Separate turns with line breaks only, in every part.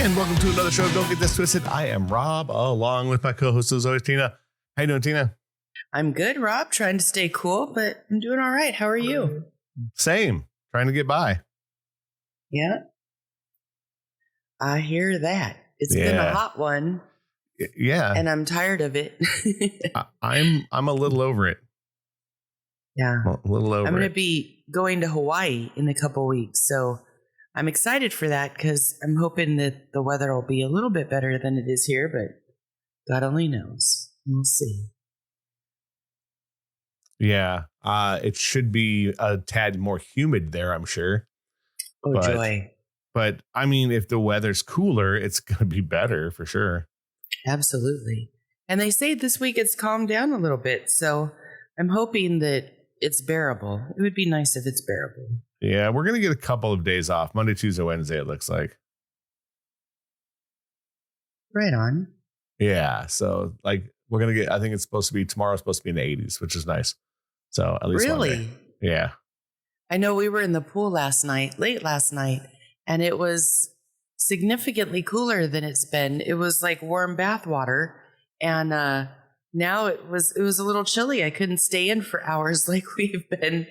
And welcome to another show of Don't Get This Twisted. I am Rob, along with my co-host as always, Tina. How you doing, Tina?
I'm good, Rob. Trying to stay cool, but I'm doing all right. How are you?
Same. Trying to get by.
Yeah. I hear that. It's been a hot one.
Yeah.
And I'm tired of it.
I'm a little over it.
Yeah.
A little over it.
I'm going to be going to Hawaii in a couple weeks, so I'm excited for that because I'm hoping that the weather will be a little bit better than it is here, but God only knows. We'll see.
Yeah. It should be a tad more humid there, I'm sure.
Oh, joy.
But I mean, if the weather's cooler, it's going to be better for sure.
Absolutely. And they say this week it's calmed down a little bit, so I'm hoping that it's bearable. It would be nice if it's bearable.
Yeah, we're going to get a couple of days off. Monday, Tuesday, Wednesday, it looks like.
Right on.
Yeah, so like we're going to get, I think it's supposed to be, tomorrow's supposed to be in the 80s, which is nice. So at least
really?
Yeah.
I know we were in the pool late last night, and it was significantly cooler than it's been. It was like warm bath water, and now it was a little chilly. I couldn't stay in for hours like we've been.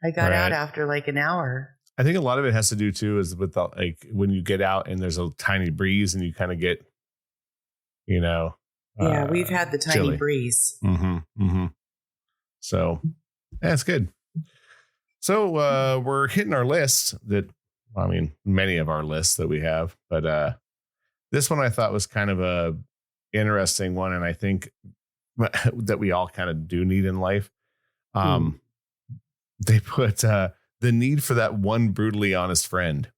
I got out after like an hour.
I think a lot of it has to do too is with the, like when you get out and there's a tiny breeze and you kind of get,
yeah, we've had the tiny
chilly
breeze.
So that's good. So we're hitting our list many of our lists that we have, but this one I thought was kind of a interesting one, and I think that we all kind of do need in life. They put the need for that one brutally honest friend.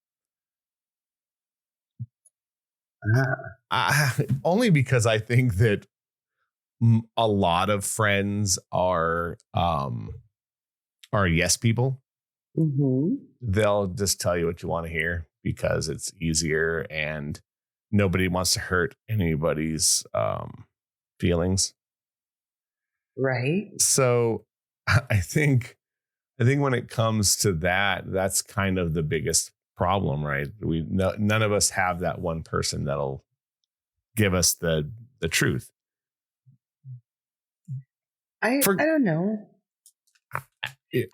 Only because I think that a lot of friends are yes people. They'll just tell you what you want to hear because it's easier and nobody wants to hurt anybody's feelings.
Right.
So I think when it comes to that, that's kind of the biggest problem, right? None of us have that one person that'll give us the truth.
I don't know.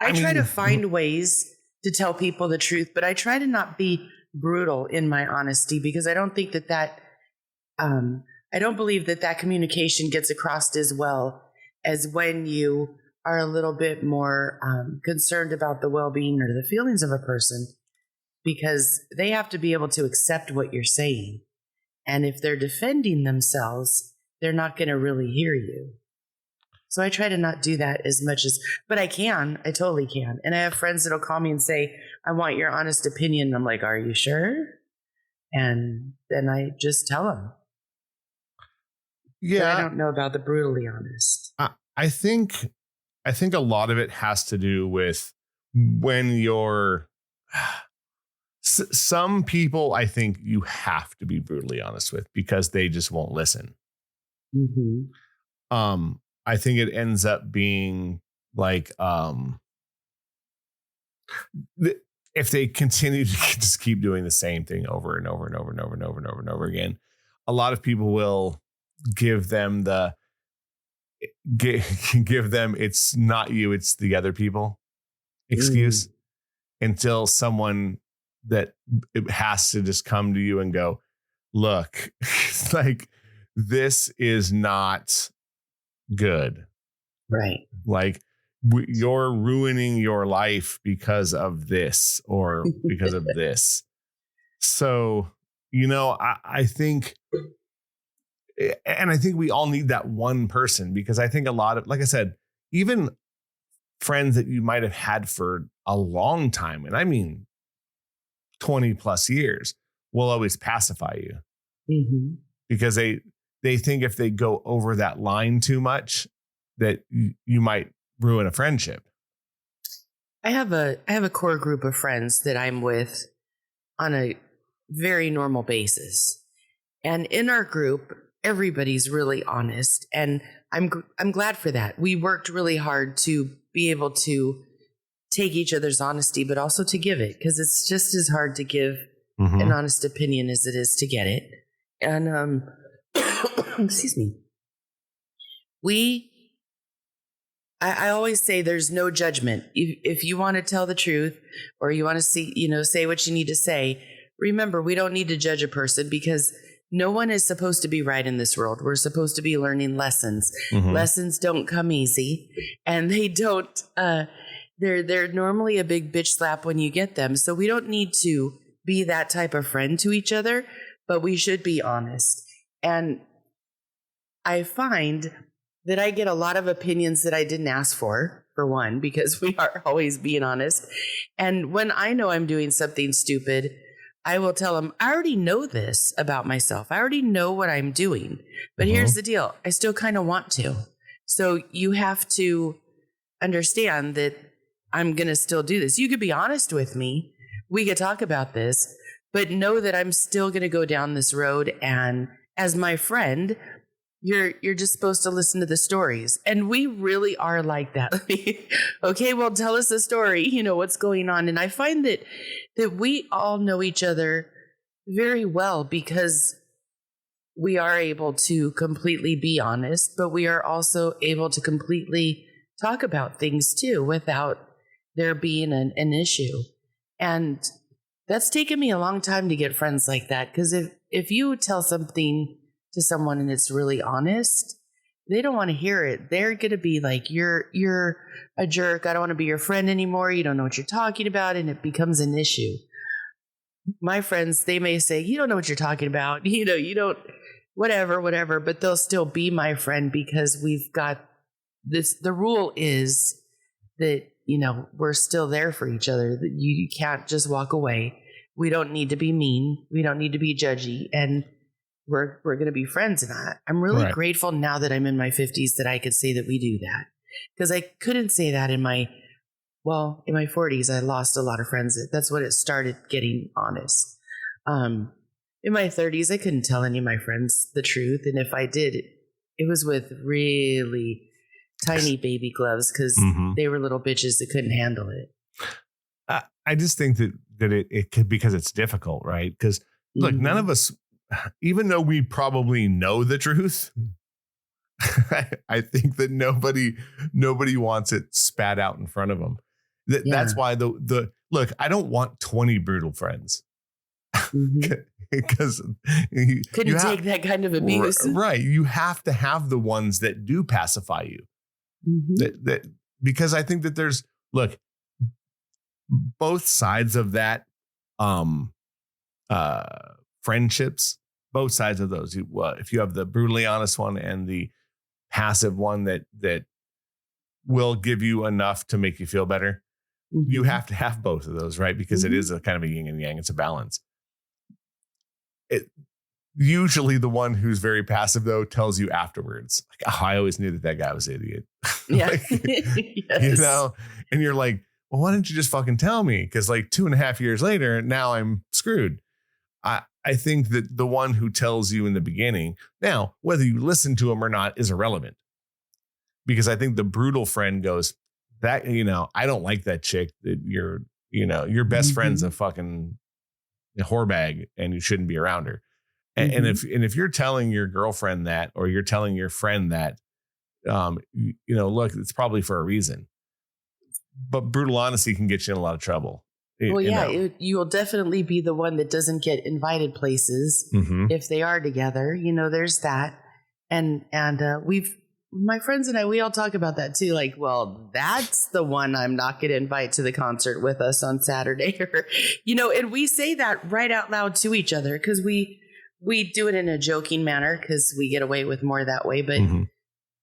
I try to find ways to tell people the truth, but I try to not be brutal in my honesty because I don't think that I don't believe that communication gets across as well as when you are a little bit more concerned about the well-being or the feelings of a person, because they have to be able to accept what you're saying. And if they're defending themselves, they're not going to really hear you. So I try to not do that as much but I totally can. And I have friends that'll call me and say, I want your honest opinion. And I'm like, are you sure? And then I just tell them.
Yeah.
But I don't know about the brutally honest.
I think a lot of it has to do with when you're some people I think you have to be brutally honest with because they just won't listen. I think it ends up being like if they continue to just keep doing the same thing over and over and over and over and over and over and over again, a lot of people will give them it's not you, it's the other people excuse until someone that it has to just come to you and go, look, like this is not good.
Right.
Like you're ruining your life because of this or because of this. So, I think, and I think we all need that one person because I think a lot of, like I said, even friends that you might have had for a long time, and I mean 20 plus years, will always pacify you because they think if they go over that line too much that you might ruin a friendship.
I have a core group of friends that I'm with on a very normal basis. And in our group, everybody's really honest. And I'm glad for that. We worked really hard to be able to take each other's honesty, but also to give it, because it's just as hard to give an honest opinion as it is to get it. And excuse me. I always say there's no judgment. If you want to tell the truth or you want to say what you need to say, remember, we don't need to judge a person because no one is supposed to be right in this world. We're supposed to be learning lessons. Lessons don't come easy, and they don't, they're normally a big bitch slap when you get them. So we don't need to be that type of friend to each other, but we should be honest. And I find that I get a lot of opinions that I didn't ask for one, because we are always being honest. And when I know I'm doing something stupid, I will tell them, I already know this about myself. I already know what I'm doing. But here's the deal. I still kind of want to. So you have to understand that I'm going to still do this. You could be honest with me. We could talk about this, but know that I'm still going to go down this road. And as my friend, you're just supposed to listen to the stories. And we really are like that. Okay, well, tell us a story, what's going on. And I find that we all know each other very well because we are able to completely be honest, but we are also able to completely talk about things too without there being an issue. And that's taken me a long time to get friends like that. Because if you tell something to someone and it's really honest, they don't want to hear it. They're going to be like, you're a jerk. I don't want to be your friend anymore. You don't know what you're talking about. And it becomes an issue. My friends, they may say, you don't know what you're talking about. You don't, whatever, but they'll still be my friend because we've got this. The rule is that, we're still there for each other, that you can't just walk away. We don't need to be mean. We don't need to be judgy. And we're going to be friends. And I'm really grateful now that I'm in my 50s that I could say that we do that, because I couldn't say that in my 40s. I lost a lot of friends. That's when it started getting honest. In my 30s, I couldn't tell any of my friends the truth. And if I did, it was with really tiny baby gloves because they were little bitches that couldn't handle it.
I just think that it could, because it's difficult, right? Because look, none of us, even though we probably know the truth, I think that nobody wants it spat out in front of them. That's why the look, I don't want 20 brutal friends. Because you
couldn't take that kind of abuse.
Right. You have to have the ones that do pacify you. Because I think that there's, look, both sides of that, friendships, both sides of those. If you have the brutally honest one and the passive one that will give you enough to make you feel better, you have to have both of those, right? Because it is a kind of a yin and yang. It's a balance. Usually the one who's very passive, though, tells you afterwards, like, oh, I always knew that guy was an idiot.
Yeah.
Yes. And you're like, well, why didn't you just fucking tell me? Because like 2.5 years later, now I'm screwed. I think that the one who tells you in the beginning, now, whether you listen to him or not is irrelevant. Because I think the brutal friend goes, that, I don't like that chick that your best friend's a fucking whore bag and you shouldn't be around her. And if you're telling your girlfriend that, or you're telling your friend that, look, it's probably for a reason. But brutal honesty can get you in a lot of trouble.
Well, you will definitely be the one that doesn't get invited places if they are together. There's that. And my friends and I, we all talk about that too. Like, well, that's the one I'm not going to invite to the concert with us on Saturday, or, and we say that right out loud to each other because we do it in a joking manner because we get away with more that way. But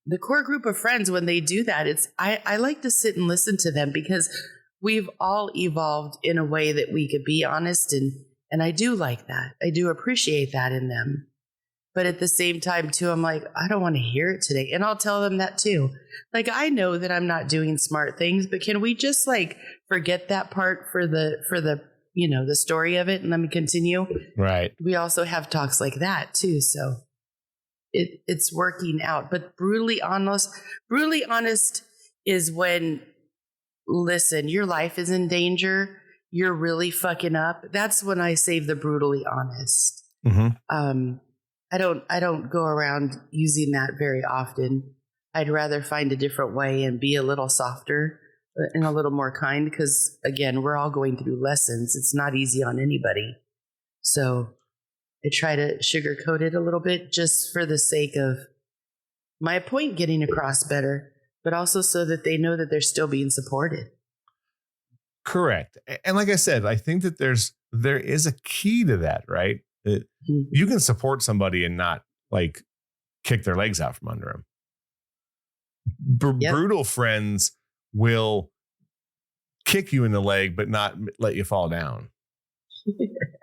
the core group of friends, when they do that, I like to sit and listen to them because we've all evolved in a way that we could be honest. And I do like that. I do appreciate that in them. But at the same time, too, I'm like, I don't want to hear it today. And I'll tell them that, too. Like, I know that I'm not doing smart things, but can we just forget that part for the the story of it and let me continue?
Right.
We also have talks like that, too. So it's working out. But brutally honest is when, listen, your life is in danger you're really fucking up, that's when I save the brutally honest. I don't go around using that very often. I'd rather find a different way and be a little softer and a little more kind, because again, we're all going through lessons. It's not easy on anybody. So I try to sugarcoat it a little bit just for the sake of my point getting across better, but also so that they know that they're still being supported.
Correct. And like I said, I think that there is a key to that, right? That you can support somebody and not like kick their legs out from under them. Brutal friends will kick you in the leg, but not let you fall down.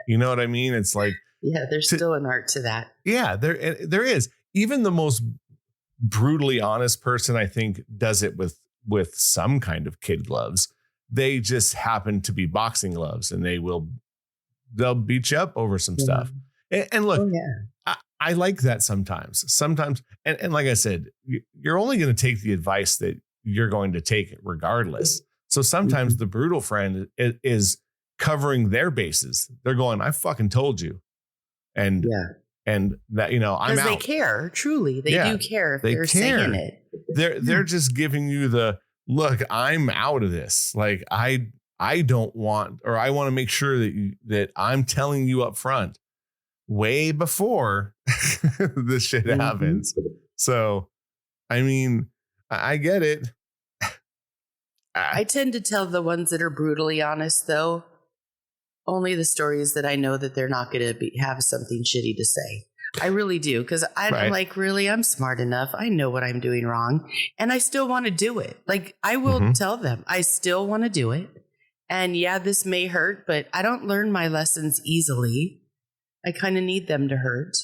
You know what I mean? It's like,
there's still an art to that.
Yeah, there is. Even the most brutally honest person, I think, does it with some kind of kid gloves. They just happen to be boxing gloves, and they'll beat you up over some stuff. And look, I like that sometimes, and like I said, you're only going to take the advice that you're going to take regardless. So sometimes the brutal friend is covering their bases. They're going, I fucking told you. And that, I'm out.
Because they care, truly. They do care if they're saying it.
They're just giving you the, look, I'm out of this. Like, I don't want, or I want to make sure that I'm telling you up front way before this shit happens. So, I mean, I get it.
I tend to tell the ones that are brutally honest, though, only the stories that I know that they're not going to have something shitty to say. I really do, because I'm like, really, I'm smart enough. I know what I'm doing wrong, and I still want to do it. Like, I will tell them, I still want to do it. And yeah, this may hurt, but I don't learn my lessons easily. I kind of need them to hurt.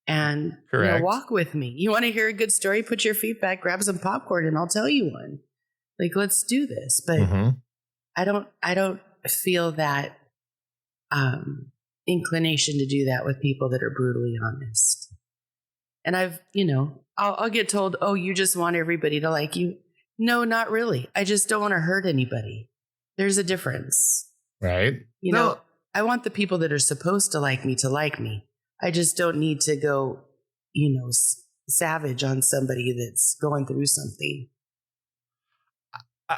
And walk with me. You want to hear a good story? Put your feet back, grab some popcorn, and I'll tell you one. Like, let's do this. But I don't feel that inclination to do that with people that are brutally honest. And I'll get told, oh, you just want everybody to like you. No, not really. I just don't want to hurt anybody. There's a difference.
Right.
You know, I want the people that are supposed to like me. I just don't need to go, savage on somebody that's going through something.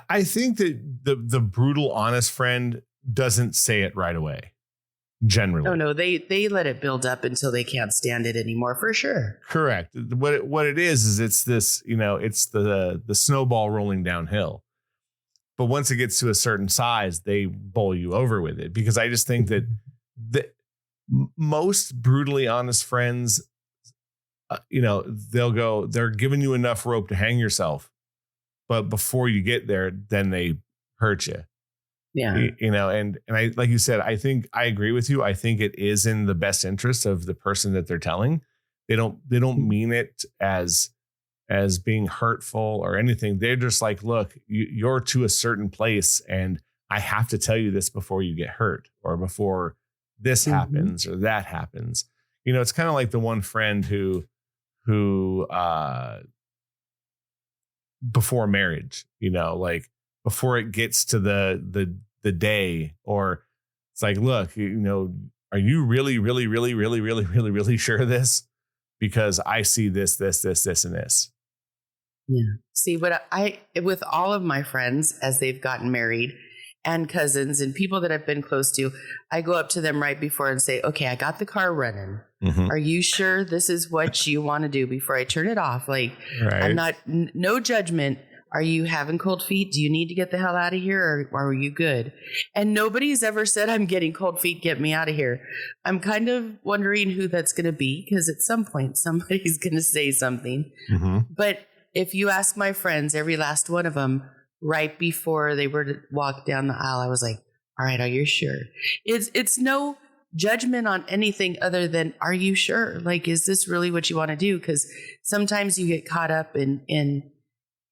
I think that the brutal, honest friend doesn't say it right away. Generally.
Oh, no, they let it build up until they can't stand it anymore, for sure.
Correct. What it is it's this, it's the snowball rolling downhill. But once it gets to a certain size, they bowl you over with it, because I just think that most brutally honest friends, they're giving you enough rope to hang yourself. But before you get there, then they hurt you.
Yeah.
And I, like you said, I think I agree with you. I think it is in the best interest of the person that they're telling. They don't mean it as being hurtful or anything. They're just like, look, you're to a certain place, and I have to tell you this before you get hurt, or before this happens or that happens. It's kind of like the one friend who before marriage, like before it gets to the day, or it's like, look, are you really, really, really, really, really, really, really sure of this? Because I see this, and this.
Yeah. See, with all of my friends, as they've gotten married, and cousins and people that I've been close to, I go up to them right before and say, okay, I got the car running. Are you sure this is what you want to do before I turn it off? Like, I'm not, no judgment. Are you having cold feet? Do you need to get the hell out of here, or are you good? And nobody's ever said, I'm getting cold feet, get me out of here. I'm kind of wondering who that's going to be, because at some point somebody's going to say something. But if you ask my friends, every last one of them, right before they were to walk down the aisle, I was like, all right, are you sure? It's no judgment on anything other than, are you sure? Like, is this really what you want to do? Because sometimes you get caught up in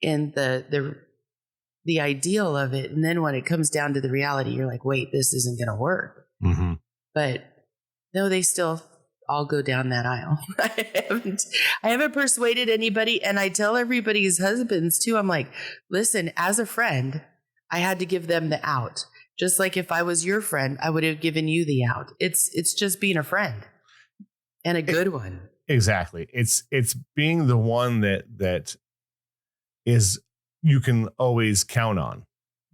the ideal of it, and then when it comes down to the reality, you're like, wait, this isn't going to work. But no, they still all go down that aisle. I haven't persuaded anybody, and I tell everybody's husbands too. I'm like, listen, as a friend, I had to give them the out. Just like if I was your friend, I would have given you the out. It's just being a friend and a good one.
Exactly. It's being the one that is you can always count on.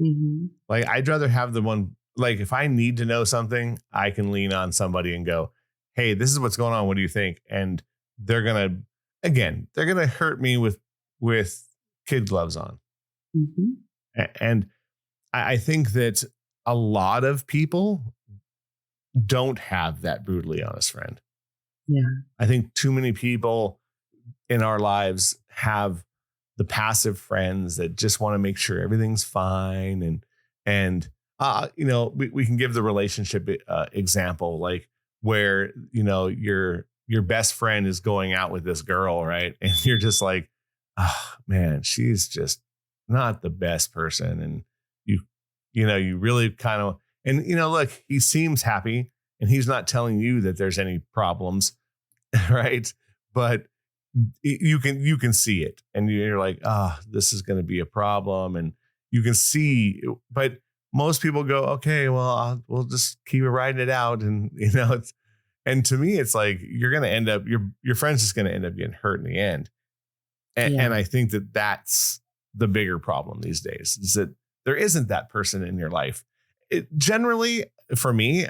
Mm-hmm.
Like I'd rather have the one, like if I need to know something, I can lean on somebody and go, hey, this is what's going on. What do you think? And they're going to hurt me with kid gloves on.
Mm-hmm.
And I think that a lot of people don't have that brutally honest friend.
Yeah.
I think too many people in our lives have the passive friends that just want to make sure everything's fine. And we can give the relationship example, like where, your best friend is going out with this girl, right? And you're just like, oh man, she's just not the best person. And you really kind of, and look, he seems happy and he's not telling you that there's any problems, right? But you can see it, and you're like, this is going to be a problem, and you can see. But most people go, okay, well, we'll just keep riding it out, and it's. And to me, it's like you're going to end up your friend's just going to end up getting hurt in the end, and I think that's the bigger problem these days, is that there isn't that person in your life. It generally, for me,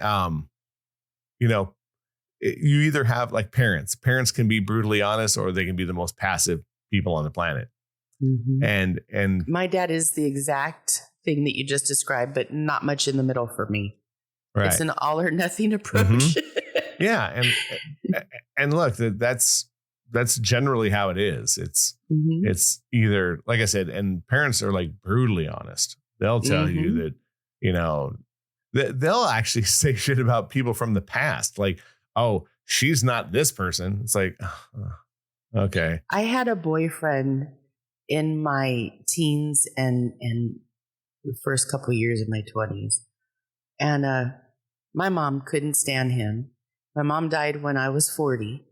you either have like parents can be brutally honest, or they can be the most passive people on the planet.
Mm-hmm.
And
my dad is the exact thing that you just described, but not much in the middle for me. Right. It's an all or nothing approach.
Mm-hmm. Yeah. And look, that's generally how it is. It's either, like I said, and parents are like brutally honest. They'll tell you that, they'll actually say shit about people from the past. Like, oh, she's not this person. It's like, okay.
I had a boyfriend in my teens and the first couple of years of my 20s. And my mom couldn't stand him. My mom died when I was 40.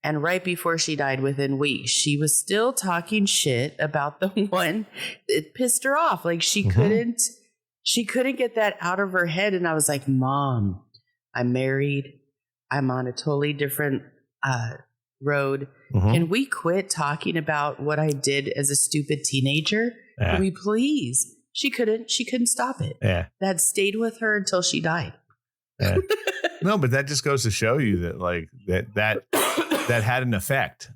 And right before she died, within weeks, she was still talking shit about the one that pissed her off. Like she couldn't get that out of her head. And I was like, Mom, I'm married. I'm on a totally different road. Can we quit talking about what I did as a stupid teenager? Yeah. Can we please? She couldn't stop it.
Yeah.
That stayed with her until she died.
Yeah. No, but that just goes to show you that like that had an effect.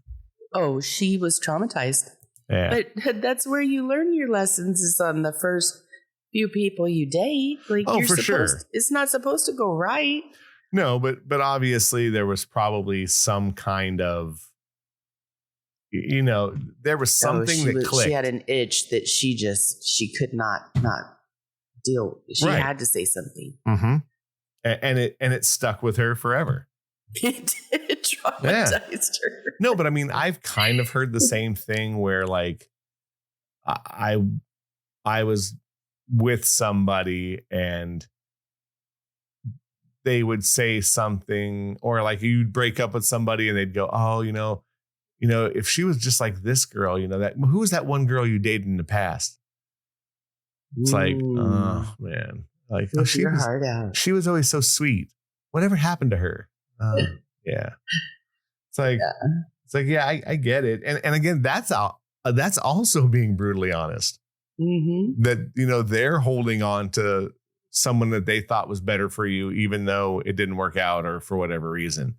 Oh, she was traumatized.
Yeah.
But that's where you learn your lessons, is on the first few people you date. Like,
you're for sure.
It's not supposed to go right.
No, but obviously there was probably some kind of, there was something that clicked.
She had an itch that she could not deal. She had to say something.
Mm-hmm. And it stuck with her forever.
It traumatized her.
No, but I mean, I've kind of heard the same thing where like I was with somebody and they would say something, or like you'd break up with somebody and they'd go, oh, if she was just like this girl, who was that one girl you dated in the past? It's like, oh man, like she was always so sweet. Whatever happened to her? Yeah. It's like, I get it. And again, that's also being brutally honest. Mm-hmm. That, they're holding on to someone that they thought was better for you, even though it didn't work out or for whatever reason.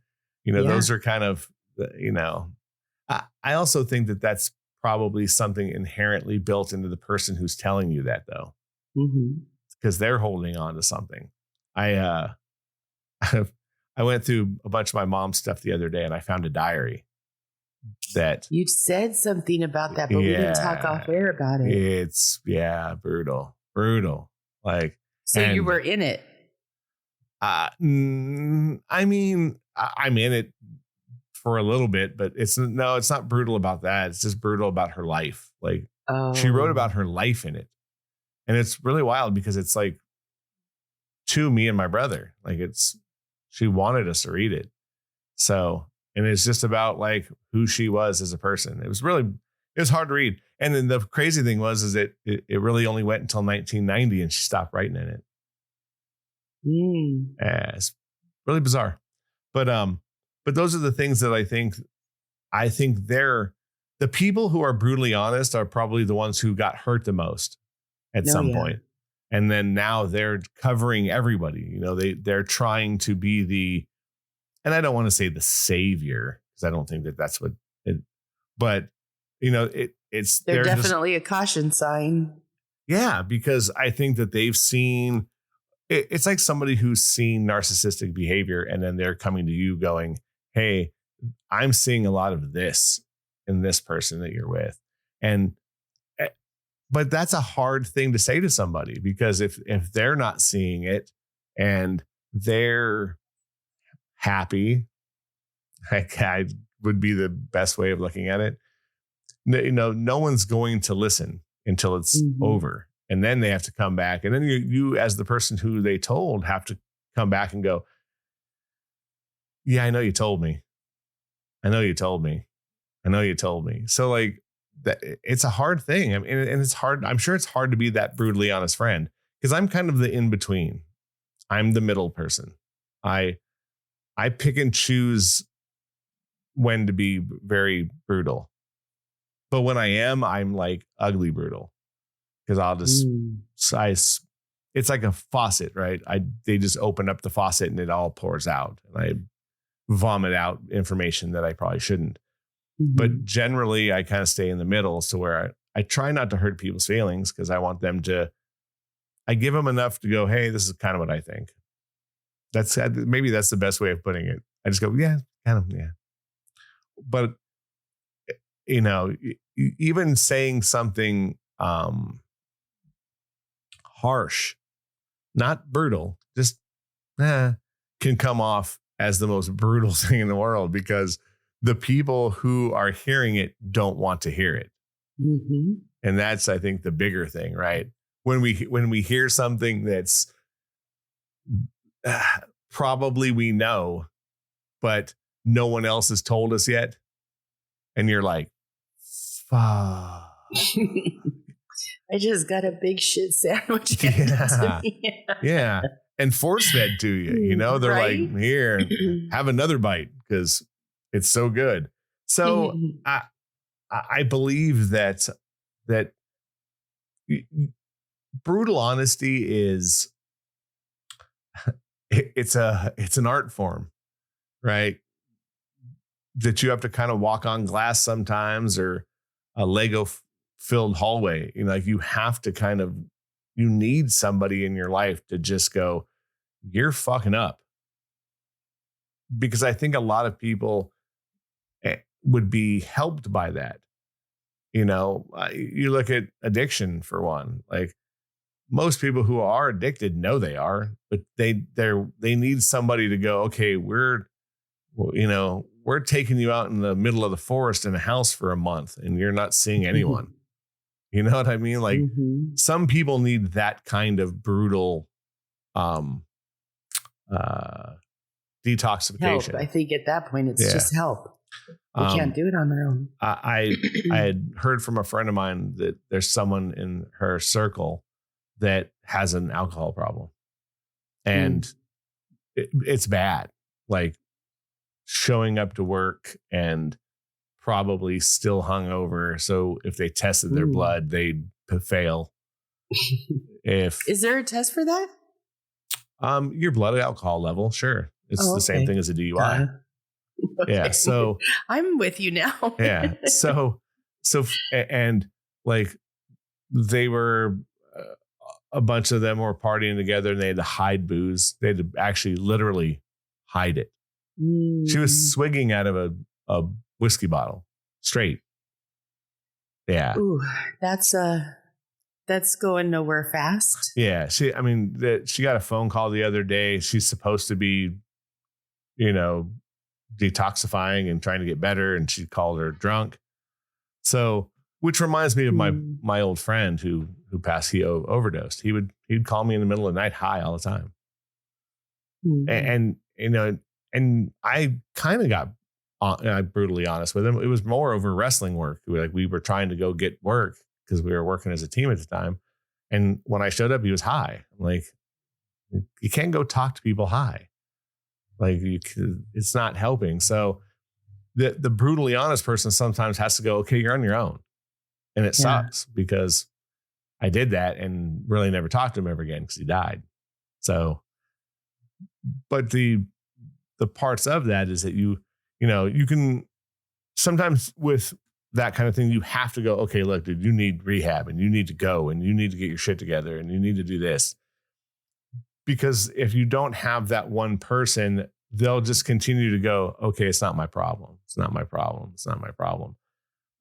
Those are kind of, I also think that that's probably something inherently built into the person who's telling you that, though, because they're holding on to something. I went through a bunch of my mom's stuff the other day and I found a diary that
you said something about that, but we didn't talk off air about it.
It's brutal. Like,
so you were in it.
I mean, I'm in it for a little bit, but it's not brutal about that. It's just brutal about her life. Like, she wrote about her life in it. And it's really wild because it's like to me and my brother, like she wanted us to read it. So, and it's just about like who she was as a person. It was hard to read. And then the crazy thing is that it really only went until 1990 and she stopped writing in it. It's really bizarre. But those are the things that I think they're the people who are brutally honest are probably the ones who got hurt the most at some point. And then now they're covering everybody. You know, they're trying to be the, and I don't want to say the savior because I don't think that that's what it, but you know,
they're definitely just a caution sign.
Yeah, because I think that they've seen, it's like somebody who's seen narcissistic behavior and then they're coming to you going, hey, I'm seeing a lot of this in this person that you're with. But that's a hard thing to say to somebody because if they're not seeing it and they're happy, I would be the best way of looking at it. You know, no one's going to listen until it's over. And then they have to come back. And then you as the person who they told have to come back and go, yeah, I know you told me. I know you told me. I know you told me. So like that, it's a hard thing. I mean, and it's hard. I'm sure it's hard to be that brutally honest friend because I'm kind of the in between. I'm the middle person. I pick and choose when to be very brutal. But when I am, I'm like ugly brutal because I'll just, it's like a faucet, right? They just open up the faucet and it all pours out and I vomit out information that I probably shouldn't. But generally I kind of stay in the middle. So where I try not to hurt people's feelings because I want them to, I give them enough to go, hey, this is kind of what I think. Maybe that's the best way of putting it. I just go, yeah, kind of, yeah. But, you know, even saying something harsh, not brutal, just can come off as the most brutal thing in the world because the people who are hearing it don't want to hear it. And that's, I think, the bigger thing, right? When we hear something that's probably we know, but no one else has told us yet. And you're like, fuck.
I just got a big shit sandwich.
Yeah. And force fed to you, you know, they're right? Like, here, have another bite because it's so good. So I believe that brutal honesty is it's an art form, right? That you have to kind of walk on glass sometimes or a Lego filled hallway. You know, like you have to you need somebody in your life to just go, you're fucking up. Because I think a lot of people would be helped by that. You know, you look at addiction for one, like most people who are addicted know they are, but they need somebody to go, okay, we're taking you out in the middle of the forest in a house for a month and you're not seeing anyone. You know what I mean? Like some people need that kind of brutal detoxification.
Help. I think at that point, it's just help. They can't do it on their own.
I had heard from a friend of mine that there's someone in her circle that has an alcohol problem and it's bad. Like showing up to work and probably still hungover. So if they tested their blood, they'd fail.
Is there a test for that?
Your blood alcohol level, sure. It's the same thing as a DUI. Okay. Yeah. So
I'm with you now.
Yeah. So, and like they were, a bunch of them were partying together and they had to hide booze. They had to actually literally hide it. She was swigging out of a whiskey bottle straight. Yeah.
Ooh, that's going nowhere fast.
Yeah. She got a phone call the other day. She's supposed to be, detoxifying and trying to get better. And she called her drunk. So, which reminds me of my old friend who passed. He overdosed. He'd call me in the middle of the night high all the time. And I kind of got brutally honest with him. It was more over wrestling work. We were trying to go get work because we were working as a team at the time. And when I showed up, he was high. I'm like, You can't go talk to people high. Like it's not helping. So the brutally honest person sometimes has to go, okay, you're on your own. And it sucks because I did that and really never talked to him ever again because he died. So, but the parts of that is that you can sometimes with that kind of thing, you have to go, okay, look, dude, you need rehab and you need to go and you need to get your shit together and you need to do this. Because if you don't have that one person, they'll just continue to go, okay, it's not my problem. It's not my problem. It's not my problem.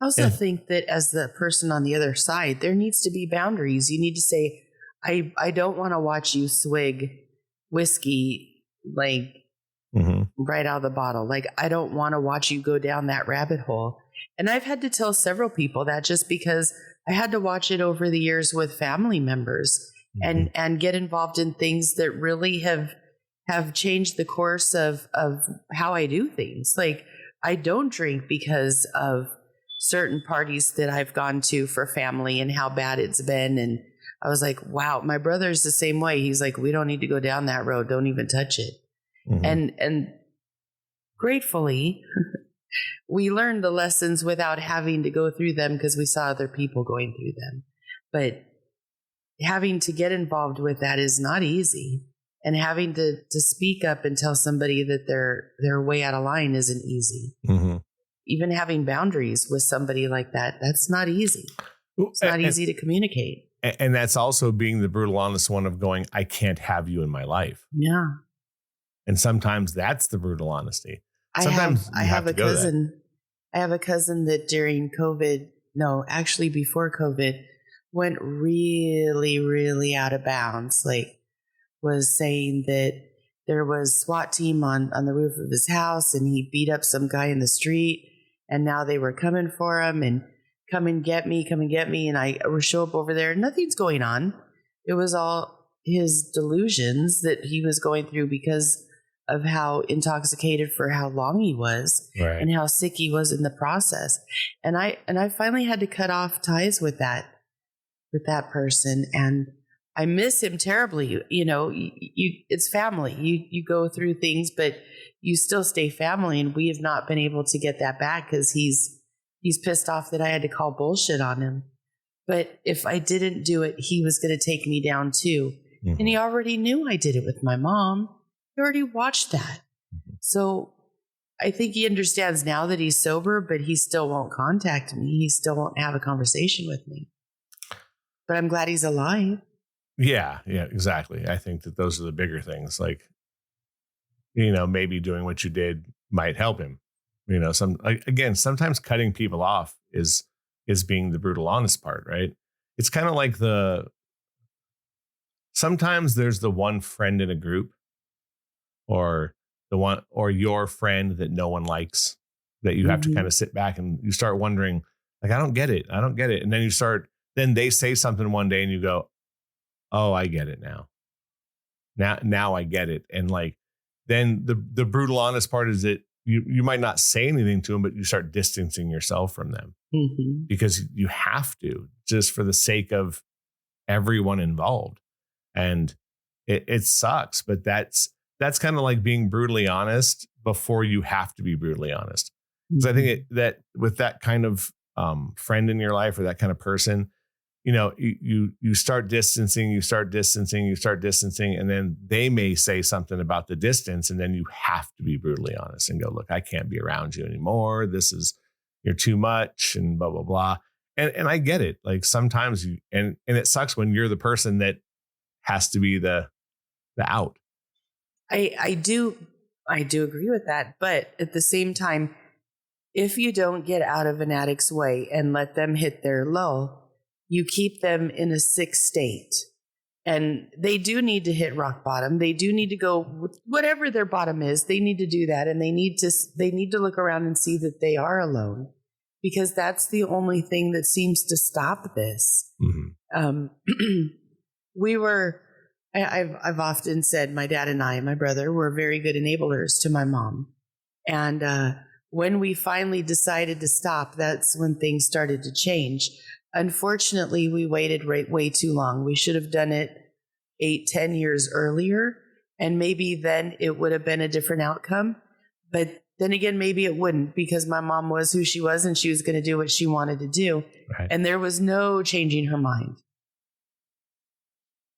I also think that as the person on the other side, there needs to be boundaries. You need to say, I don't want to watch you swig whiskey like right out of the bottle. Like, I don't want to watch you go down that rabbit hole. And I've had to tell several people that just because I had to watch it over the years with family members and get involved in things that really have changed the course of how I do things. Like, I don't drink because of certain parties that I've gone to for family and how bad it's been. And I was like, wow, my brother's the same way. He's like, we don't need to go down that road. Don't even touch it. And gratefully, we learned the lessons without having to go through them because we saw other people going through them. But having to get involved with that is not easy. And having to speak up and tell somebody that they're way out of line isn't easy. Even having boundaries with somebody like that, that's not easy. It's not easy to communicate.
And that's also being the brutal, honest one of going, I can't have you in my life.
Yeah.
And sometimes that's the brutal honesty.
I have a cousin that during COVID, actually before COVID, went really, really out of bounds. Like, was saying that there was SWAT team on the roof of his house and he beat up some guy in the street and now they were coming for him and come and get me. And I show up over there. Nothing's going on. It was all his delusions that he was going through because of how intoxicated for how long he was and how sick he was in the process. And I finally had to cut off ties with that person. And I miss him terribly. It's family. You go through things, but you still stay family. And we have not been able to get that back because he's pissed off that I had to call bullshit on him. But if I didn't do it, he was going to take me down too. And he already knew I did it with my mom. He already watched that. So I think he understands now that he's sober, but he still won't contact me. He still won't have a conversation with me. But I'm glad he's alive.
Yeah, exactly. I think that those are the bigger things. Like, maybe doing what you did might help him. Sometimes cutting people off is being the brutal, honest part, right? It's kind of like sometimes there's the one friend in a group or your friend that no one likes that you have to kind of sit back and you start wondering, like, I don't get it. And then they say something one day and you go, oh, I get it now. Now I get it. And like, then the brutal, honest part is that you might not say anything to them, but you start distancing yourself from them because you have to, just for the sake of everyone involved. And it sucks, but that's kind of like being brutally honest before you have to be brutally honest. Because I think that with that kind of friend in your life or that kind of person, you start distancing, and then they may say something about the distance, and then you have to be brutally honest and go, look, I can't be around you anymore. You're too much and blah, blah, blah. And I get it. Like sometimes and it sucks when you're the person that has to be the out.
I do agree with that. But at the same time, if you don't get out of an addict's way and let them hit their low, you keep them in a sick state. And they do need to hit rock bottom. They do need to go, whatever their bottom is, they need to do that. And they need to look around and see that they are alone, because that's the only thing that seems to stop this. I've often said my dad and I, my brother, were very good enablers to my mom. And when we finally decided to stop, that's when things started to change. Unfortunately, we waited way too long. We should have done it 8, 10 years earlier. And maybe then it would have been a different outcome. But then again, maybe it wouldn't, because my mom was who she was and she was going to do what she wanted to do.
Right.
And there was no changing her mind.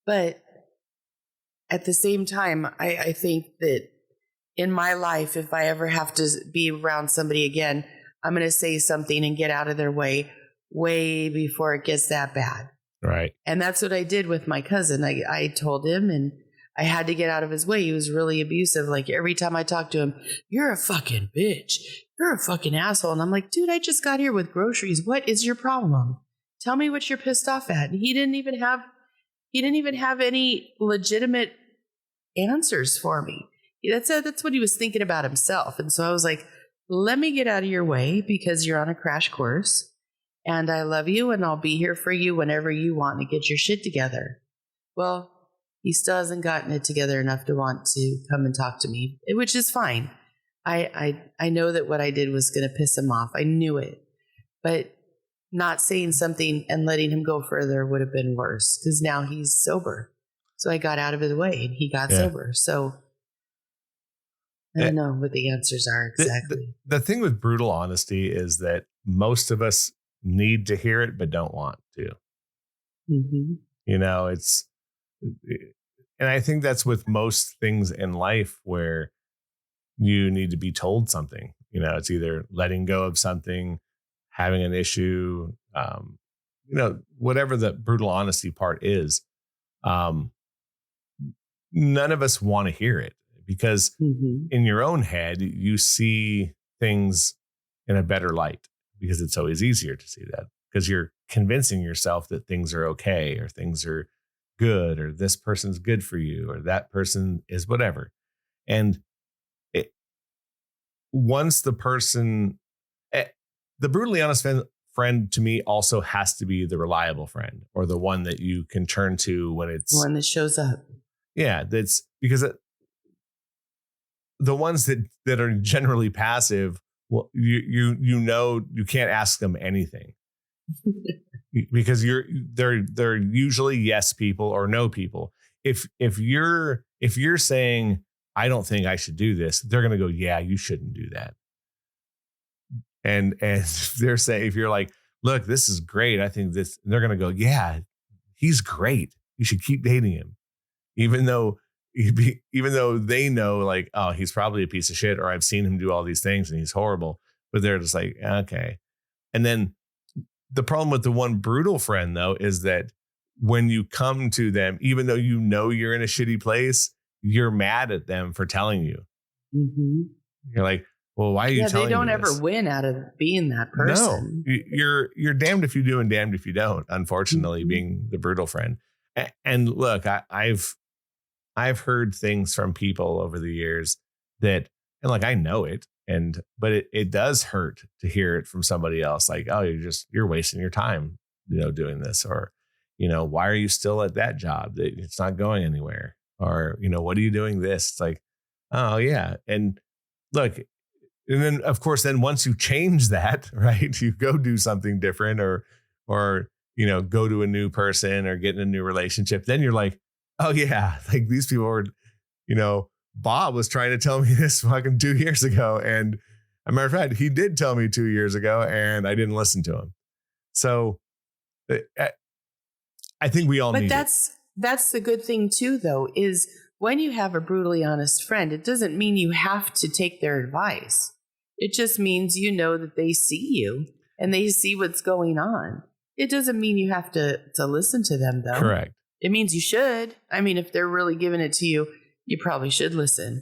But at the same time, I think that in my life, if I ever have to be around somebody again, I'm going to say something and get out of their way before it gets that bad.
Right.
And that's what I did with my cousin. I told him, and I had to get out of his way. He was really abusive. Like every time I talked to him, you're a fucking bitch. You're a fucking asshole. And I'm like, dude, I just got here with groceries. What is your problem? Tell me what you're pissed off at. And he didn't even have any legitimate answers for me. That's what he was thinking about himself. And so I was like, let me get out of your way because you're on a crash course and I love you and I'll be here for you whenever you want to get your shit together. Well, he still hasn't gotten it together enough to want to come and talk to me, which is fine. I know that what I did was going to piss him off. I knew it. But not saying something and letting him go further would have been worse because now he's sober. So I got out of his way and he got sober. So I don't know what the answers are exactly.
The thing with brutal honesty is that most of us need to hear it, but don't want to.
Mm-hmm.
You know, and I think that's with most things in life where you need to be told something. You know, it's either letting go of something, having an issue, whatever the brutal honesty part is. None of us want to hear it because in your own head, you see things in a better light because it's always easier to see that because you're convincing yourself that things are okay or things are good or this person's good for you or that person is whatever. And once the person, the brutally honest friend to me also has to be the reliable friend or the one that you can turn to when it's
the one that shows up.
Yeah, that's because the ones that are generally passive, well, you can't ask them anything because they're usually yes people or no people. If you're saying I don't think I should do this, they're gonna go, yeah, you shouldn't do that. And they're saying if you're like, look, this is great, I think this, they're gonna go, yeah, he's great, you should keep dating him. Even though they know like, oh, he's probably a piece of shit, or I've seen him do all these things and he's horrible, but they're just like, okay. And then the problem with the one brutal friend though, is that when you come to them, even though you know you're in a shitty place, you're mad at them for telling you. Mm-hmm. You're like, well, why are you telling me? They don't
ever win out of being that person.
No, you're damned if you do and damned if you don't, unfortunately, being the brutal friend. And look, I've heard things from people over the years that, and like, I know it, but it does hurt to hear it from somebody else. Like, oh, you're wasting your time, doing this, or, why are you still at that job? It's not going anywhere. Or, what are you doing this? It's like, oh yeah. And look, and then of course, then once you change that, right, you go do something different or, go to a new person or get in a new relationship. Then you're like, oh yeah, like these people were, Bob was trying to tell me this fucking 2 years ago. And as a matter of fact, he did tell me 2 years ago and I didn't listen to him. So I think we all need it.
That's the good thing too, though, is when you have a brutally honest friend, it doesn't mean you have to take their advice. It just means that they see you and they see what's going on. It doesn't mean you have to listen to them, though.
Correct.
It means you should. I mean, if they're really giving it to you, you probably should listen.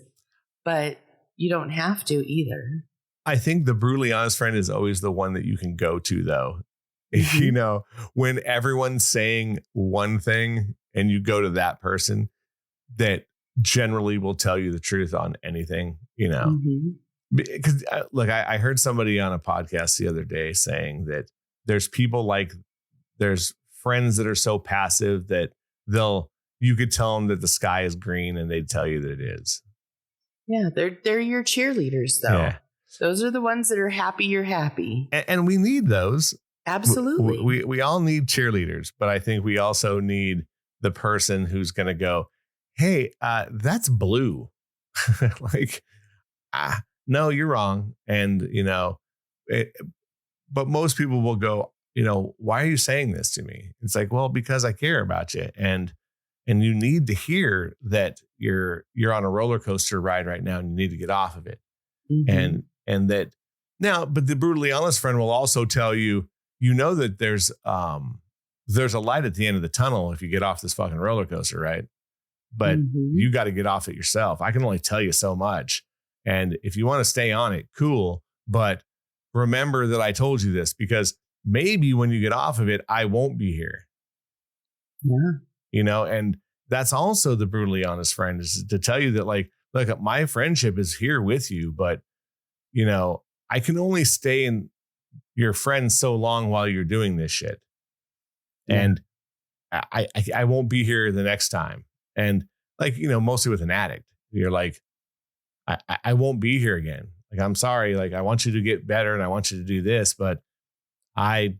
But you don't have to either.
I think the brutally honest friend is always the one that you can go to, though. Mm-hmm. When everyone's saying one thing and you go to that person that generally will tell you the truth on anything, Mm-hmm. Because look, I heard somebody on a podcast the other day saying that there's people there's friends that are so passive that you could tell them that the sky is green and they'd tell you that it is.
Yeah, they're your cheerleaders, though. Yeah. Those are the ones that are happy you're happy.
And we need those.
Absolutely.
We all need cheerleaders, but I think we also need the person who's going to go, hey, that's blue. Like, no, you're wrong. And, but most people will go, why are you saying this to me? It's like, well, because I care about you. And you need to hear that you're on a roller coaster ride right now and you need to get off of it. Mm-hmm. And that now, but the brutally honest friend will also tell you, that there's a light at the end of the tunnel if you get off this fucking roller coaster, right? But you got to get off it yourself. I can only tell you so much. And if you want to stay on it, cool. But remember that I told you this, because maybe when you get off of it, I won't be here. Yeah. And that's also the brutally honest friend, is to tell you that, like, look, my friendship is here with you, but, I can only stay in your friend so long while you're doing this shit. Yeah. And I won't be here the next time. And like, mostly with an addict, you're like, I won't be here again. Like, I'm sorry. Like, I want you to get better and I want you to do this, but I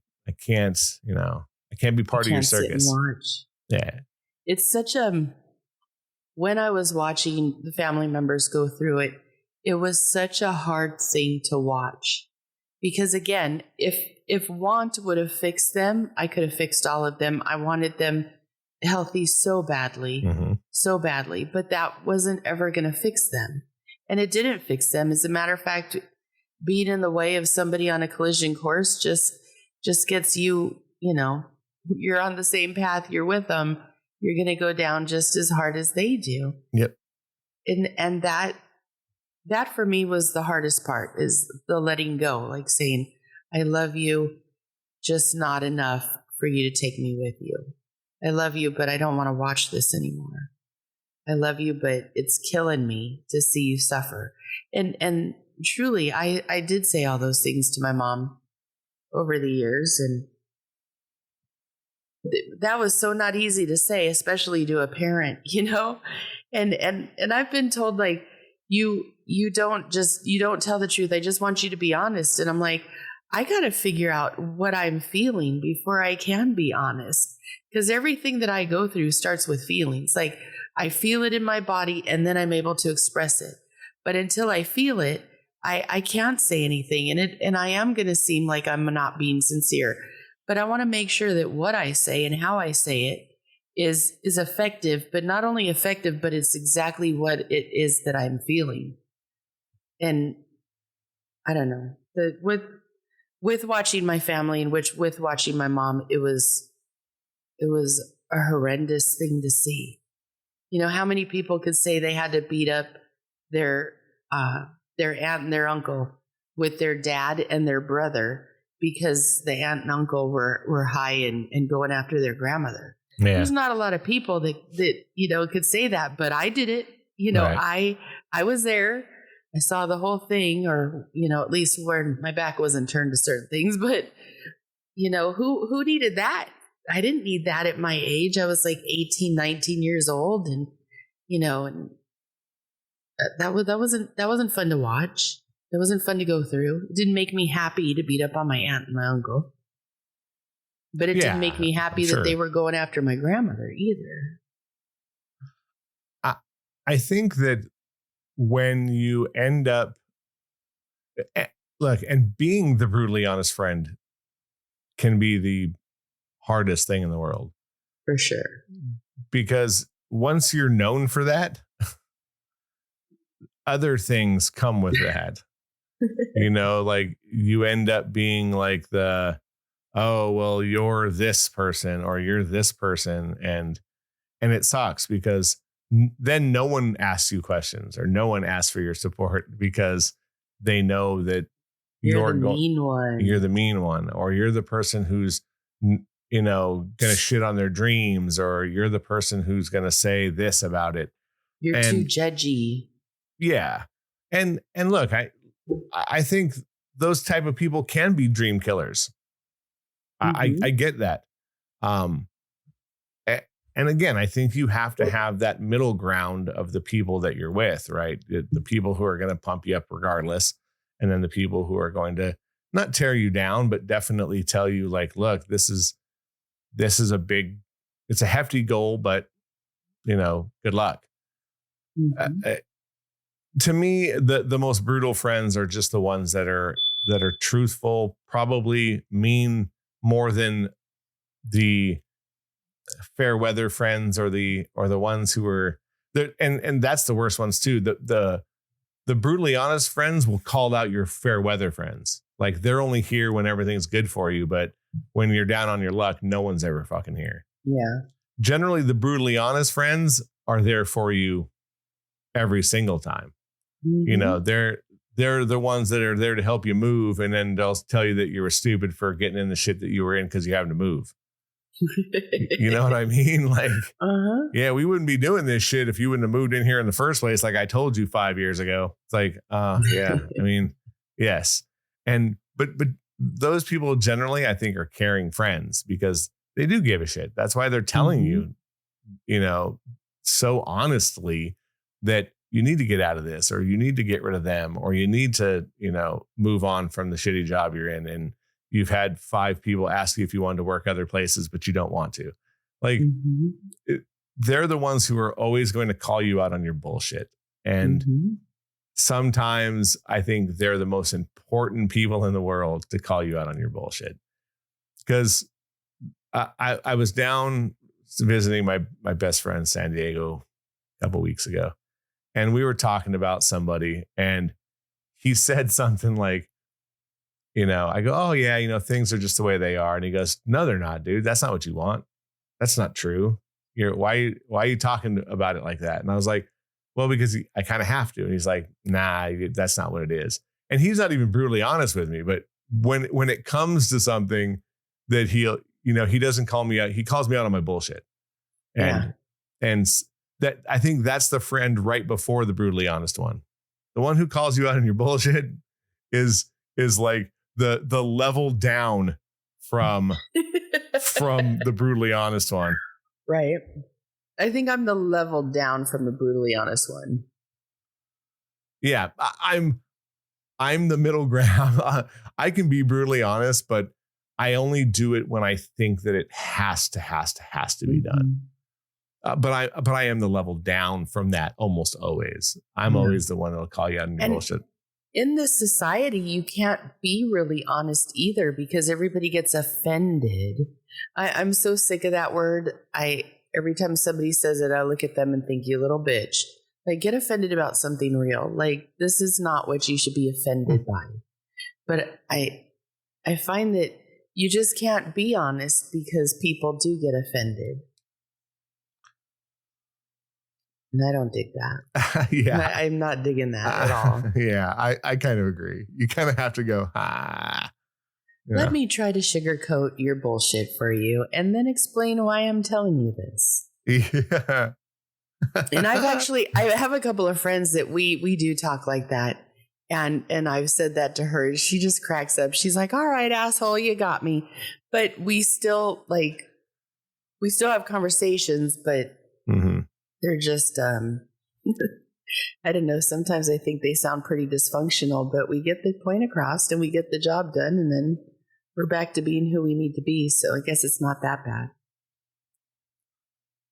can't, I can't be part of your circus.
Sit and watch.
Yeah.
It's such when I was watching the family members go through it, it was such a hard thing to watch, because again, if want would have fixed them, I could have fixed all of them. I wanted them healthy so badly, but that wasn't ever going to fix them. And it didn't fix them. As a matter of fact, being in the way of somebody on a collision course just gets you, you're on the same path, you're with them, you're going to go down just as hard as they do.
Yep.
And that for me was the hardest part, is the letting go, like saying, I love you, just not enough for you to take me with you. I love you, but I don't want to watch this anymore. I love you, but it's killing me to see you suffer. And truly, I did say all those things to my mom over the years. And that was so not easy to say, especially to a parent, and I've been told, like, you don't tell the truth. I just want you to be honest. And I'm like, I got to figure out what I'm feeling before I can be honest. Because everything that I go through starts with feelings. Like, I feel it in my body and then I'm able to express it. But until I feel it, I can't say anything. And I am going to seem like I'm not being sincere. But I want to make sure that what I say and how I say it is effective, but not only effective, but it's exactly what it is that I'm feeling. And I don't know, with watching my family, and with watching my mom, it was a horrendous thing to see. How many people could say they had to beat up their aunt and their uncle with their dad and their brother because the aunt and uncle were high and going after their grandmother. Yeah. There's not a lot of people that could say that, but I did it. Right. I was there. I saw the whole thing, or at least where my back wasn't turned to certain things. But who needed that? I didn't need that at my age. I was like 18, 19 years old, and and that wasn't fun to watch. It wasn't fun to go through. It didn't make me happy to beat up on my aunt and my uncle. But it didn't make me happy that they were going after my grandmother either.
I think that when you end up, look, and being the brutally honest friend can be the hardest thing in the world.
For sure.
Because once you're known for that, other things come with that. Like, you end up being like oh, well, you're this person or you're this person. And it sucks, because then no one asks you questions or no one asks for your support, because they know that
you're the mean one.
You're the mean one, or you're the person who's, going to shit on their dreams, or you're the person who's going to say this about it.
You're too judgy.
Yeah. And look, I think those type of people can be dream killers. I get that. And again, I think you have to have that middle ground of the people that you're with, right? The people who are going to pump you up regardless. And then the people who are going to not tear you down, but definitely tell you, like, look, this is a big it's a hefty goal, but good luck.
Mm-hmm.
To me, the most brutal friends are just the ones that are truthful, probably mean more than the fair weather friends or the ones who are there. And that's the worst ones too. The brutally honest friends will call out your fair weather friends. Like they're only here when everything's good for you. But when you're down on your luck, no one's ever fucking here.
Yeah.
Generally, the brutally honest friends are there for you every single time.
Mm-hmm.
They're the ones that are there to help you move. And then they'll tell you that you were stupid for getting in the shit that you were in because you having to move. You know what I mean? Like, yeah, we wouldn't be doing this shit if you wouldn't have moved in here in the first place. Like I told you 5 years ago. It's like, yeah, I mean, yes. And, but those people generally, I think, are caring friends because they do give a shit. That's why they're telling you, so honestly that you need to get out of this, or you need to get rid of them, or you need to, move on from the shitty job you're in. And you've had 5 people ask you if you wanted to work other places, but you don't want to. Like, they're the ones who are always going to call you out on your bullshit. And sometimes I think they're the most important people in the world to call you out on your bullshit. Because I was down visiting my best friend San Diego a couple weeks ago, and we were talking about somebody, and he said something like, I go, oh yeah, things are just the way they are. And he goes, no, they're not, dude. That's not what you want. That's not true. Why are you talking about it like that? And I was like, well, because I kind of have to. And he's like, nah, that's not what it is. And he's not even brutally honest with me. But when it comes to something that he doesn't call me out, he calls me out on my bullshit. And that, I think that's the friend right before the brutally honest one. The one who calls you out on your bullshit is like the level down from the brutally honest one.
Right. I think I'm the level down from the brutally honest one.
Yeah, I'm the middle ground. I can be brutally honest, but I only do it when I think that it has to be done. But I am the level down from that almost always. I'm always the one that'll call you out on your bullshit.
In this society, you can't be really honest either because everybody gets offended. I'm so sick of that word. Every time somebody says it, I look at them and think, you little bitch. Like, get offended about something real. Like, this is not what you should be offended by. But I find that you just can't be honest because people do get offended. And I don't dig that.
Yeah.
I'm not digging that at all.
Yeah, I kind of agree. You kind of have to go,
Let me try to sugarcoat your bullshit for you and then explain why I'm telling you this.
Yeah.
And I have a couple of friends that we do talk like that. And I've said that to her. She just cracks up. She's like, all right, asshole, you got me. But we still have conversations, but they're just, I don't know. Sometimes I think they sound pretty dysfunctional, but we get the point across and we get the job done, and then we're back to being who we need to be. So I guess it's not that bad.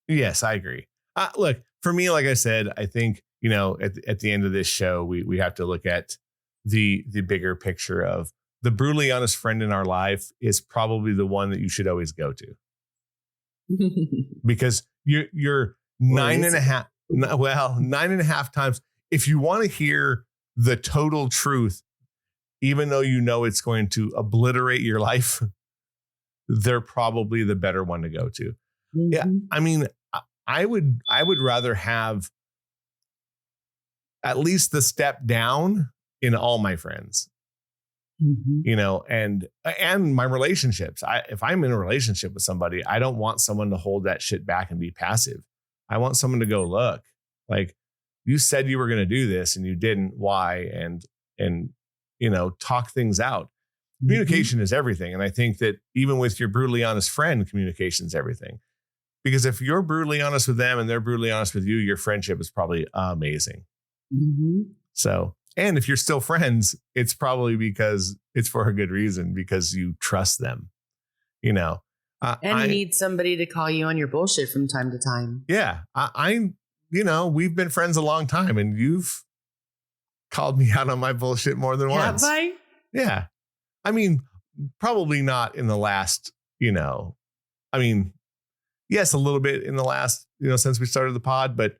Yes, I agree. Look, for me, like I said, I think, at the end of this show, we have to look at the bigger picture of the brutally honest friend in our life is probably the one that you should always go to. Because you're 9.5 times. If you want to hear the total truth, even though it's going to obliterate your life, they're probably the better one to go to. Yeah. I mean, I would rather have at least the step down in all my friends, and my relationships. If I'm in a relationship with somebody, I don't want someone to hold that shit back and be passive. I want someone to go, look, like, you said you were going to do this and you didn't. Why? And talk things out. Communication is everything. And I think that even with your brutally honest friend, communication is everything. Because if you're brutally honest with them and they're brutally honest with you, your friendship is probably amazing. So, and if you're still friends, it's probably because it's for a good reason, because you trust them,
And you need somebody to call you on your bullshit from time to time.
Yeah. We've been friends a long time, and you've called me out on my bullshit more than once.
Have I?
Yeah. I mean, probably not in the last, yes, a little bit in the last, since we started the pod, but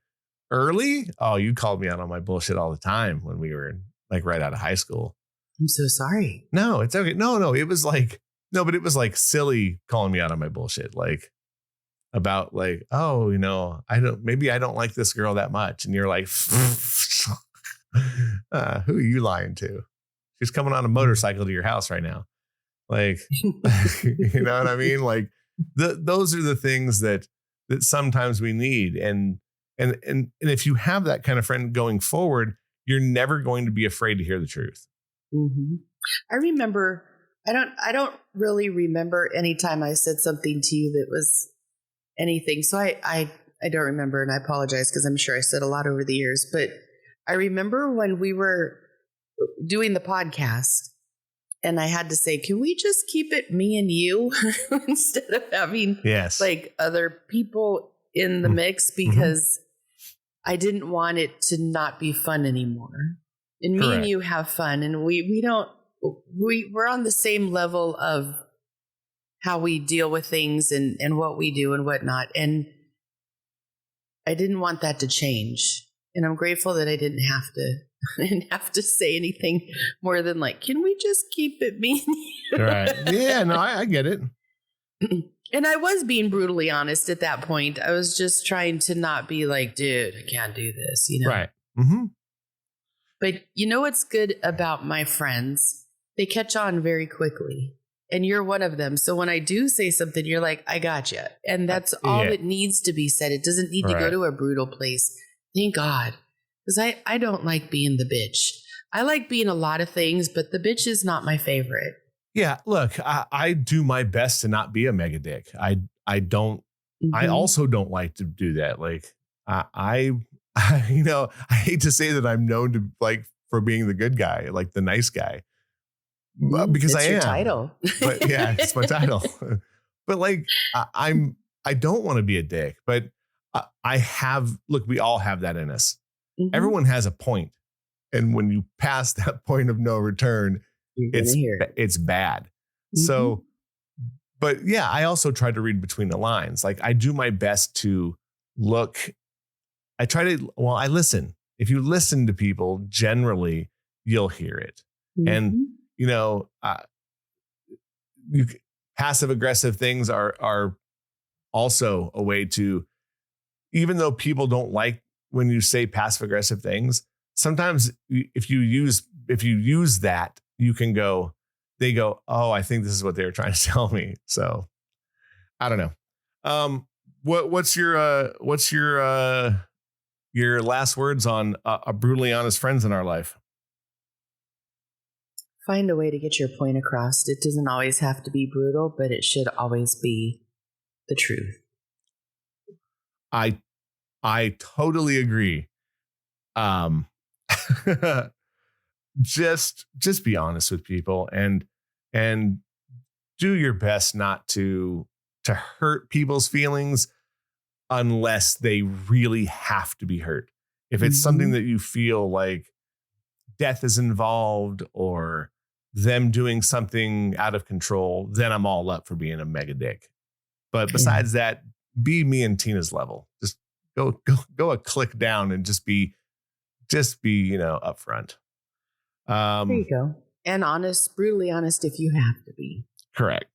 early, you called me out on my bullshit all the time when we were like right out of high school.
I'm so sorry.
No, it's okay. No, it was like, but it was like silly calling me out on my bullshit. Like about like, I don't like this girl that much. And you're like, who are you lying to? She's coming on a motorcycle to your house right now. Like, you know what I mean? Like those are the things that sometimes we need. And if you have that kind of friend going forward, you're never going to be afraid to hear the truth.
Mm-hmm. I remember, I don't really remember any time I said something to you that was anything. So I don't remember, and I apologize because I'm sure I said a lot over the years, but I remember when we were doing the podcast and I had to say, can we just keep it me and you instead of having like other people in the mix, because I didn't want it to not be fun anymore. And me and you have fun, and we're on the same level of how we deal with things and what we do and whatnot. And I didn't want that to change. And I'm grateful that I didn't have to say anything more than like, can we just keep it me and you?
Right. Yeah, no, I get it.
And I was being brutally honest at that point. I was just trying to not be like, dude, I can't do this,
Right. Mm-hmm.
But you know what's good about my friends? They catch on very quickly. And you're one of them. So when I do say something, you're like, I got you. And that's all that needs to be said. It doesn't need to go to a brutal place. Thank God. Because I don't like being the bitch. I like being a lot of things, but the bitch is not my favorite.
Yeah, look, I do my best to not be a mega dick. I don't. Mm-hmm. I also don't like to do that. Like I hate to say that I'm known to like for being the good guy, like the nice guy, because I am. Your
title.
But yeah, it's my title. But like I don't want to be a dick, but we all have that in us. Mm-hmm. Everyone has a point, and when you pass that point of no return, it's bad. Mm-hmm. So, but yeah, I also try to read between the lines. Like I do my best to look. I listen. If you listen to people, generally you'll hear it. Mm-hmm. And passive aggressive things are also a way to, even though people don't like when you say passive aggressive things, sometimes if you use that, they go, oh, I think this is what they were trying to tell me. So I don't know. What's your last words on a brutally honest friends in our life?
Find a way to get your point across. It doesn't always have to be brutal, but it should always be the truth.
I totally agree. Just be honest with people and do your best not to hurt people's feelings unless they really have to be hurt. If it's something that you feel like death is involved or them doing something out of control, then I'm all up for being a mega dick. But besides that, be me and Tina's level. Just go a click down and just be upfront.
There you go. And honest, brutally honest if you have to be.
Correct.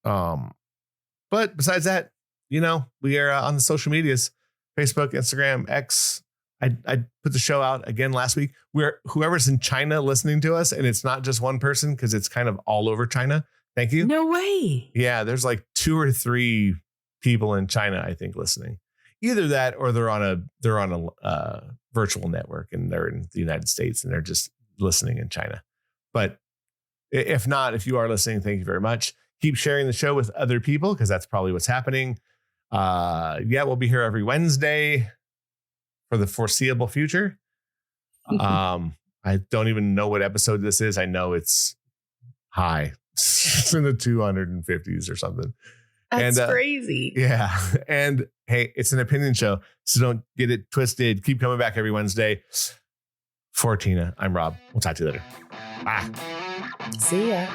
But besides that, we are on the social medias, Facebook, Instagram, X. I put the show out again last week. Whoever's in China listening to us, and it's not just one person because it's kind of all over China. Thank you.
No way.
Yeah, there's like 2 or 3 people in China, I think, listening. Either that or they're on a virtual network and they're in the United States and they're just listening in China. But if not, if you are listening, thank you very much. Keep sharing the show with other people because that's probably what's happening. We'll be here every Wednesday for the foreseeable future. I don't even know what episode this is. I know it's high. It's in the 250s or something.
That's crazy.
Yeah. And hey, it's an opinion show, so don't get it twisted. Keep coming back every Wednesday. For Tina, I'm Rob. We'll talk to you later. Bye.
See ya.